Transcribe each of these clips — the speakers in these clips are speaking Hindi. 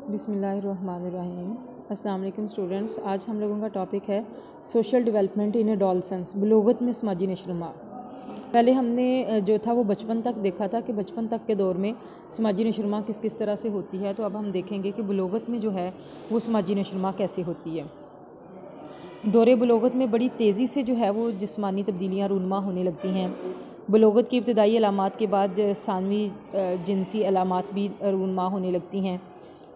बिस्मिल्लाहिर्रहमानिर्रहीम। अस्सलाम वालेकुम स्टूडेंट्स। आज हम लोगों का टॉपिक है सोशल डेवलपमेंट इन एडोलसेंस, बलूगत में समाजी नशोनुमा। पहले हमने जो था वो बचपन तक देखा था कि बचपन तक के दौर में समाजी नशोनुमा किस किस तरह से होती है। तो अब हम देखेंगे कि बलूगत में जो है वो समाजी नशोनुमा कैसे होती है। दौरे बलूगत में बड़ी तेज़ी से जो है वो जिस्मानी तब्दीलियाँ रूनमा होने लगती हैं। बलूगत की इब्तदाई अलामात के बाद सानवी जिनसी अलामात भी रूनमा होने लगती हैं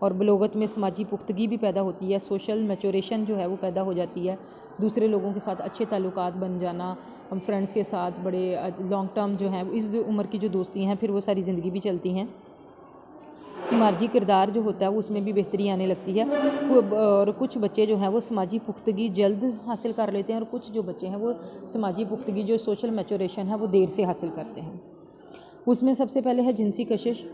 और बलूगत में समाजी पुख्तगी भी पैदा होती है। सोशल मैचोरेशन जो है वो पैदा हो जाती है। दूसरे लोगों के साथ अच्छे ताल्लुकात बन जाना, हम फ्रेंड्स के साथ बड़े लॉन्ग टर्म जो हैं इस उम्र की जो दोस्ती हैं फिर वो सारी ज़िंदगी भी चलती हैं। समाजी किरदार जो होता है वो उसमें भी बेहतरी आने लगती है और कुछ बच्चे जो हैं वो समाजी पुख्तगी जल्द हासिल कर लेते हैं और कुछ जो बच्चे हैं वो समाजी पुख्तगी जो सोशल मैचोरेशन है वो देर से हासिल करते हैं। उसमें सबसे पहले है जिनसी कशिश।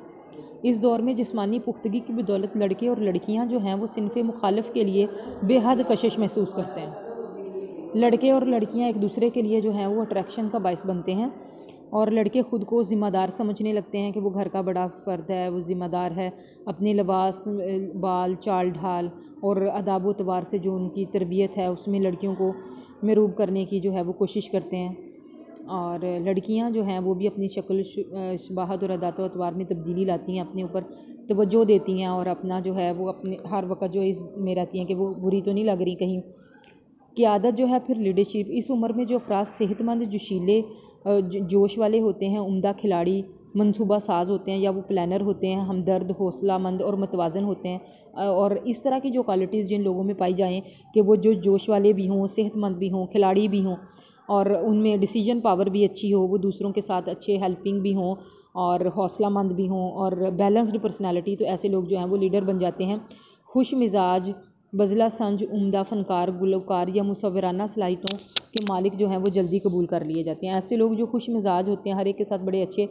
इस दौर में जिस्मानी पुख्तगी की बदौलत लड़के और लड़कियां जो हैं वो सिनफ़ मुखालिफ के लिए बेहद कशिश महसूस करते हैं। लड़के और लड़कियां एक दूसरे के लिए जो हैं वो अट्रैक्शन का बायस बनते हैं और लड़के ख़ुद को ज़िम्मेदार समझने लगते हैं कि वो घर का बड़ा फ़र्द है, वो ज़िम्मेदार है। अपने लिबास, बाल, चाल ढाल और अदाब व तबार से जो उनकी तरबियत है उसमें लड़कियों को मरूब करने की जो है वो कोशिश करते हैं। और लड़कियां जो हैं वो भी अपनी शक्ल शबाहत और अदात व अतवार में तब्दीली लाती हैं, अपने ऊपर तवज्जो देती हैं और अपना जो है वो अपने हर वक्त जो इसमें रहती हैं कि वो बुरी तो नहीं लग रही कहीं। क़ियादत जो है फिर लीडरशिप। इस उम्र में जो अफराद सेहतमंद, जोशीले, जोश वाले होते हैं, उम्दा खिलाड़ी, मनसूबा साज होते हैं या वो प्लानर होते हैं, हमदर्द, हौसलामंद और मतवाज़न होते हैं और इस तरह की जो क्वालिटीज़ जिन लोगों में पाई जाएँ कि वो जो जोश वाले भी हों, सेहतमंद भी हों, खिलाड़ी भी हों और उनमें डिसीजन पावर भी अच्छी हो, वो दूसरों के साथ अच्छे हेल्पिंग भी हों और हौसलामंद भी हों और बैलेंस्ड पर्सनालिटी, तो ऐसे लोग जो हैं वो लीडर बन जाते हैं। खुश मिजाज, बज़ला संज, उम्दा फ़नकार, गुलकार या मुसव्विराना सलाहियतों के मालिक जो हैं वो जल्दी कबूल कर लिए जाते हैं। ऐसे लोग जो खुश मिजाज होते हैं, हर एक के साथ बड़े अच्छे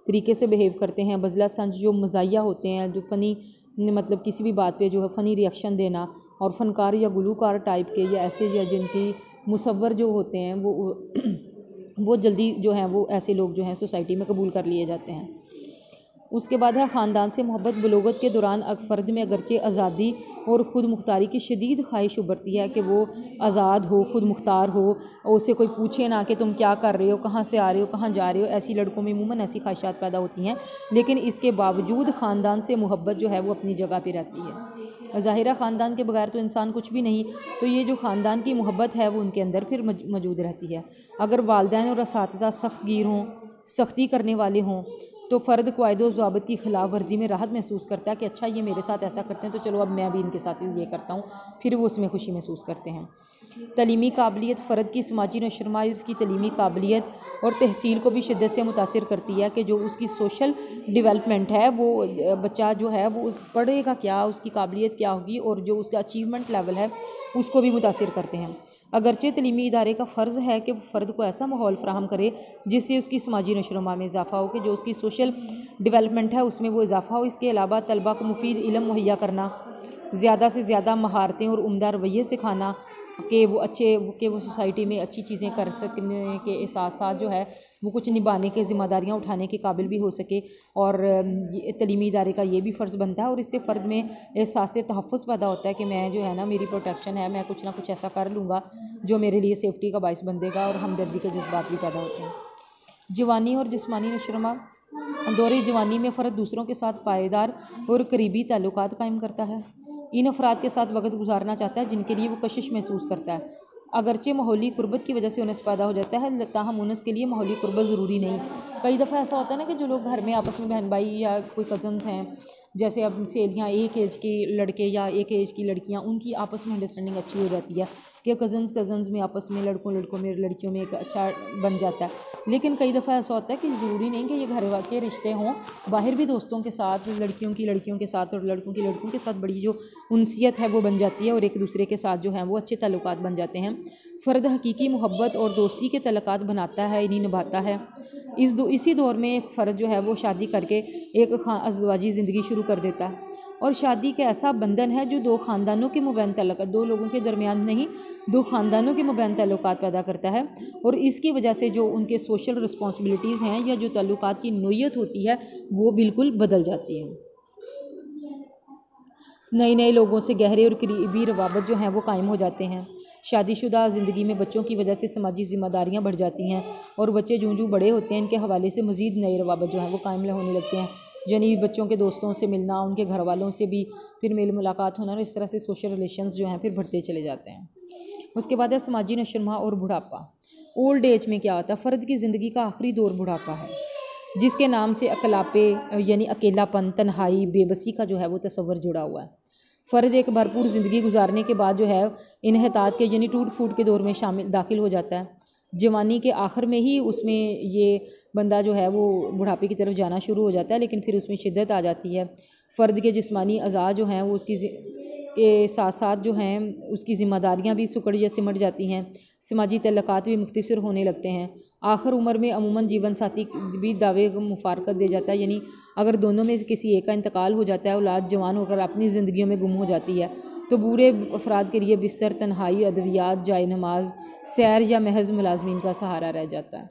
तरीके से बिहेव करते हैं। बज़ला संज जो मज़ाहिया होते हैं, जो फ़नी मतलब किसी भी बात पे जो है फ़नी रिएक्शन देना, और फ़नकार या गुलकार टाइप के या ऐसे या जिनकी मुसव्वर जो होते हैं वो जल्दी जो हैं वो ऐसे लोग जो हैं सोसाइटी में कबूल कर लिए जाते हैं। उसके बाद है ख़ानदान से मोहब्बत। बलूगत के दौरान फ़र्द में अगरचे आज़ादी और ख़ुद मुख्तारी की शदीद ख्वाहिश उभरती है कि वो आज़ाद हो, ख़ुद मुख्तार हो और उससे कोई पूछे ना कि तुम क्या कर रहे हो, कहाँ से आ रहे हो, कहाँ जा रहे हो। ऐसी लड़कों में अमूमन ऐसी ख्वाहिशात पैदा होती हैं, लेकिन इसके बावजूद ख़ानदान से मोहब्बत जो है वो अपनी जगह पर रहती है। ज़ाहिरा ख़ानदान के बगैर तो इंसान कुछ भी नहीं, तो ये जो ख़ानदान की मोहब्बत है वो उनके अंदर फिर मौजूद रहती है। अगर वालिदैन और असातिज़ा सख्त गिर हों, सख्ती करने वाले हों, तो फ़र्द क़वाइद ज़ाबित की खिलाफ वर्जी में राहत महसूस करता है कि अच्छा ये मेरे साथ ऐसा करते हैं तो चलो अब मैं भी इनके साथ ये करता हूँ, फिर वो उसमें खुशी महसूस करते हैं। तलीमी काबिलियत। फ़र्द की समाजी नशोनुमा उसकी तलीमी काबिलियत और तहसील को भी शिद्दत से मुतासिर करती है कि जो उसकी सोशल डिवेलपमेंट है वो बच्चा जो है वो पढ़ेगा क्या, उसकी काबिलियत क्या होगी और जो उसका अचीवमेंट लेवल है उसको भी मुतासिर करते हैं। अगरचे तलीमी इदारे का फ़र्ज़ है कि फ़र्द को ऐसा माहौल फ़राहम करे जिससे उसकी समाजी नशोनुमा में इजाफ़ा हो, कि जो उसकी सोशल डिवेलपमेंट है उसमें वो इजाफ़ा हो। इसके अलावा तलबा को मुफीद इल्म मुहैया करना, ज़्यादा से ज़्यादा महारतें और उम्दा रवैये सिखाना कि वो सोसाइटी में अच्छी चीज़ें कर सकने के साथ साथ जो है वो कुछ निभाने के ज़िम्मेदारियाँ उठाने के काबिल भी हो सके। और तलीमी इदारे का ये भी फ़र्ज़ बनता है और इससे फ़र्द में एहसास तहफ़्फ़ुज़ पैदा होता है कि मैं जो है ना, मेरी प्रोटेक्शन है, मैं कुछ ना कुछ ऐसा कर लूँगा जो मेरे लिए सेफ्टी का बायस बन देगा और हमदर्दी के जज्बात भी पैदा होते हैं। जवानी और जिस्मानी नशोनुमा। दौरे जवानी में फ़र्द दूसरों के साथ पायदार और करीबी ताल्लुकात कायम करता है। इन अफराद के साथ वक्त गुजारना चाहता है जिनके लिए वो कशिश महसूस करता है। अगरचे माहौली कुर्बत की वजह से उनस पैदा हो जाता है, ताहम उनस के लिए माहौली कुर्बत ज़रूरी नहीं। कई दफ़ा ऐसा होता है ना कि जो लोग घर में आपस में बहन भाई या कोई कज़न्स हैं, जैसे अब सहेलियाँ, एक एज के लड़के या एक एज की लड़कियाँ, उनकी आपस में अंडरस्टैंडिंग अच्छी हो जाती है कि कज़न्स में आपस में, लड़कों में, लड़कियों में एक अच्छा बन जाता है। लेकिन कई दफ़ा ऐसा होता है कि ज़रूरी नहीं कि ये घर के रिश्ते हों, बाहर भी दोस्तों के साथ, लड़कियों की लड़कियों के साथ और लड़कों की लड़कों के साथ बड़ी जो उनसियत है वो बन जाती है और एक दूसरे के साथ जो है वो अच्छे ताल्लुकात बन जाते हैं। फ़र्द हकीकी मोहब्बत और दोस्ती के ताल्लुकात बनाता है, इन्हीं निभाता है। इसी दौर में एक फ़र्द जो है वो शादी करके एक अज़वाजी ज़िंदगी शुरू कर देता है और शादी का ऐसा बंधन है जो दो ख़ानदानों के मुबैन ताल्लुकात, दो लोगों के दरमियान नहीं, दो ख़ानदानों के मुबैन ताल्लुकात पैदा करता है और इसकी वजह से जो उनके सोशल रिस्पॉन्सिबिलिटीज़ हैं या जो ताल्लुकात की नोयत होती है वो बिल्कुल बदल जाती हैं। नए नए लोगों से गहरे और करीबी रवाबत जो हैं वो कायम हो जाते हैं। शादीशुदा ज़िंदगी में बच्चों की वजह से समाजी ज़िम्मेदारियाँ बढ़ जाती हैं और बच्चे जूँ जूँ बड़े होते हैं इनके हवाले से मज़ीद नए रवाबत जो हैं वो कायम होने लगते हैं। यानी बच्चों के दोस्तों से मिलना, उनके घर वालों से भी फिर मेल मुलाकात होना और इस तरह से सोशल रिलेशंस जो हैं फिर बढ़ते चले जाते हैं। उसके बाद है समाजी नशोनुमा और बुढ़ापा। ओल्ड एज में क्या होता है? फ़र्द की ज़िंदगी का आखिरी दौर बुढ़ापा है, जिसके नाम से अकलापे यानी अकेलापन, तन्हाई, बेबसी का जो है वो तस्वर जुड़ा हुआ है। फ़र्द एक भरपूर ज़िंदगी गुजारने के बाद जो है इन्हितात के यानी टूट फूट के दौर में दाखिल हो जाता है। जवानी के आखिर में ही उसमें ये बंदा जो है वो बुढ़ापे की तरफ जाना शुरू हो जाता है, लेकिन फिर उसमें शिद्दत आ जाती है। फ़र्द के जिस्मानी अज़ा जो हैं वो उसकी के साथ साथ जो हैं उसकी ज़िम्मेदारियाँ भी सुकड़ या सिमट जाती हैं। समाजी तल्लुकात भी मुख्तसर होने लगते हैं। आखिर उम्र में अमूमन जीवन साथी भी दावे मुफारकत दे जाता है, यानी अगर दोनों में से किसी एक का इंतकाल हो जाता है, औलाद जवान होकर अपनी ज़िंदगियों में गुम हो जाती है, तो बूढ़े अफराद के लिए बिस्तर, तन्हाई, अद्वियात, जाए नमाज, सैर या महज मुलाजमीन का सहारा रह जाता है।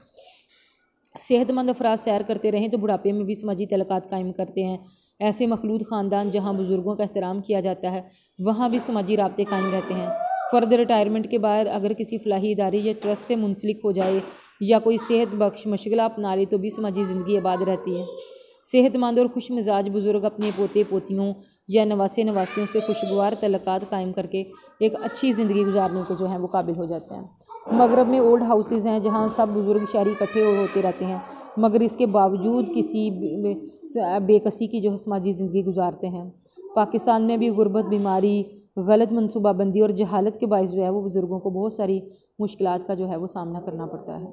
सेहतमंद अफराद सैर करते रहें तो बुढ़ापे में भी समाजी तल्लुकात कायम करते हैं। ऐसे मखलूद ख़ानदान जहाँ बुज़ुर्गों का एहतराम किया जाता है वहाँ भी समाजी राब्ते कायम रहते हैं। फ़र्द रिटायरमेंट के बाद अगर किसी फ़लाही इदारे या ट्रस्ट से मुंसलिक हो जाए या कोई सेहत बख्श मशगला अपना ले तो भी समाजी ज़िंदगी आबाद रहती है। सेहतमंद और खुश मिजाज बुज़ुर्ग अपने पोते पोतियों या नवासे नवासियों से खुशगवार तल्लुकात कायम करके एक अच्छी ज़िंदगी गुजारने को जो है वो काबिल हो जाते हैं। मगरब में ओल्ड हाउसेज़ हैं जहाँ सब बुज़ुर्ग शहरी इकट्ठे होते रहते हैं, मगर इसके बावजूद किसी बेकसी की जो समाजी ज़िंदगी गुजारते हैं। पाकिस्तान में भी गुर्बत, बीमारी, गलत मनसूबाबंदी और जहालत के बायस जो है वो बुज़ुर्गों को बहुत सारी मुश्किलात का जो है वो सामना करना पड़ता है।